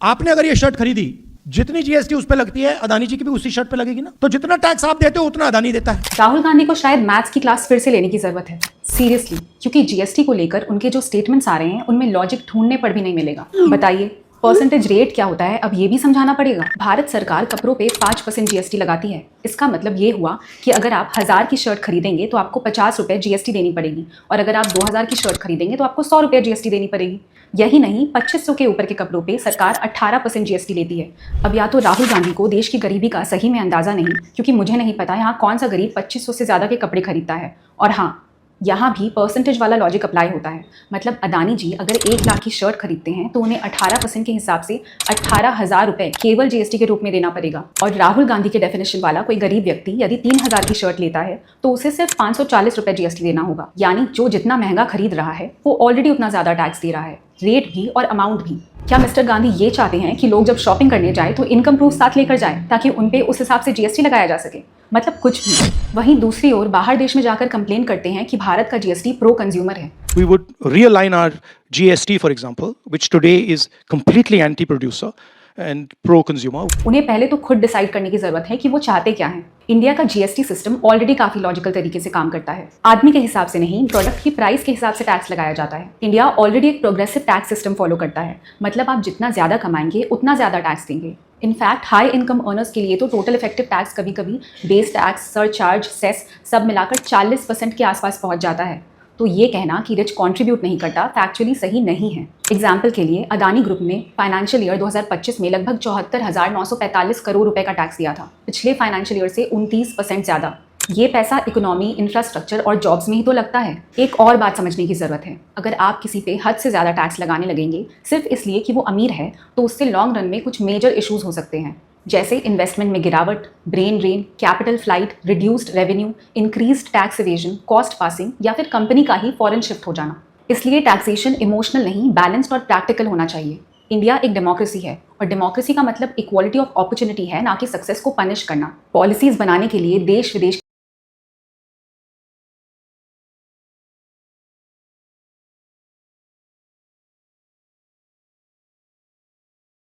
आपने अगर ये शर्ट खरीदी, जितनी जीएसटी उस पर लगती है अदानी जी की भी उसी शर्ट पे लगेगी ना। तो जितना टैक्स आप देते हो उतना अदानी देता है। राहुल गांधी को शायद मैथ्स की क्लास फिर से लेने की जरूरत है, सीरियसली, क्योंकि जीएसटी को लेकर उनके जो स्टेटमेंट्स आ रहे हैं उनमें लॉजिक ढूंढने पर भी नहीं मिलेगा। बताइए परसेंटेज रेट क्या होता है, अब ये भी समझाना पड़ेगा। भारत सरकार कपड़ों पे 5% जीएसटी लगाती है। इसका मतलब ये हुआ कि अगर आप 1000 की शर्ट खरीदेंगे तो आपको 50 रुपये जीएसटी देनी पड़ेगी, और अगर आप 2000 की शर्ट खरीदेंगे तो आपको 100 रुपये जीएसटी देनी पड़ेगी। यही नहीं, 2500 के ऊपर के कपड़ों पे सरकार 18% जीएसटी लेती है। अब या तो राहुल गांधी को देश की गरीबी का सही में अंदाजा नहीं, क्योंकि मुझे नहीं पता यहाँ कौन सा गरीब 2500 से ज़्यादा के कपड़े खरीदता है। और हाँ, यहाँ भी परसेंटेज वाला लॉजिक अप्लाई होता है। मतलब अदानी जी अगर 1 लाख की शर्ट खरीदते हैं तो उन्हें 18% के हिसाब से 18,000 रुपये केवल जीएसटी के रूप में देना पड़ेगा। और राहुल गांधी के डेफिनेशन वाला कोई गरीब व्यक्ति यदि 3000 की शर्ट लेता है तो उसे सिर्फ 540 रुपये जीएसटी देना होगा। यानी जो जितना महंगा खरीद रहा है वो ऑलरेडी उतना ज़्यादा टैक्स दे रहा है, रेट भी और अमाउंट भी। क्या मिस्टर गांधी ये चाहते हैं कि लोग जब शॉपिंग करने जाए तो इनकम प्रूफ साथ लेकर जाए ताकि उन पे उस हिसाब से जीएसटी लगाया जा सके? मतलब कुछ भी। वहीं दूसरी ओर बाहर देश में जाकर कंप्लेन करते हैं कि भारत का जीएसटी प्रो कंज्यूमर है। We would realign our GST, for example, which today is completely anti-producer and pro-consumer. उन्हें पहले तो खुद डिसाइड करने की जरूरत है कि वो चाहते क्या हैं। इंडिया का जीएसटी सिस्टम ऑलरेडी काफी लॉजिकल तरीके से काम करता है। आदमी के हिसाब से नहीं, प्रोडक्ट की प्राइस के हिसाब से टैक्स लगाया जाता है। इंडिया ऑलरेडी एक प्रोग्रेसिव टैक्स सिस्टम फॉलो करता है। मतलब आप जितना ज्यादा कमाएंगे उतना ज्यादा टैक्स देंगे। इनफैक्ट हाई इनकम अर्नर्स के लिए तो टोटल इफेक्टिव टैक्स कभी कभी बेस टैक्स, सरचार्ज, सेस सब मिलाकर 40% के आसपास पहुंच जाता है। तो ये कहना कि रिच कंट्रीब्यूट नहीं करता फैक्चुअली सही नहीं है। एग्जाम्पल के लिए अदानी ग्रुप ने फाइनेंशियल ईयर 2025 में लगभग 74,945 करोड़ रुपए का टैक्स दिया था, पिछले फाइनेंशियल ईयर से 29% ज़्यादा। ये पैसा इकोनॉमी, इंफ्रास्ट्रक्चर और जॉब्स में ही तो लगता है। एक और बात समझने की ज़रूरत है, अगर आप किसी पे हद से ज़्यादा टैक्स लगाने लगेंगे सिर्फ इसलिए कि वो अमीर है तो उससे लॉन्ग रन में कुछ मेजर इश्यूज हो सकते हैं, जैसे इन्वेस्टमेंट में गिरावट, brain drain, capital flight, reduced revenue, increased tax evasion, cost passing या फिर कंपनी का ही फॉरेन शिफ्ट हो जाना। इसलिए टैक्सेशन इमोशनल नहीं, बैलेंस्ड और प्रैक्टिकल होना चाहिए। इंडिया एक डेमोक्रेसी है और डेमोक्रेसी का मतलब इक्वालिटी ऑफ अपॉर्चुनिटी है, ना कि सक्सेस को पनिश करना। पॉलिसीज बनाने के लिए देश विदेश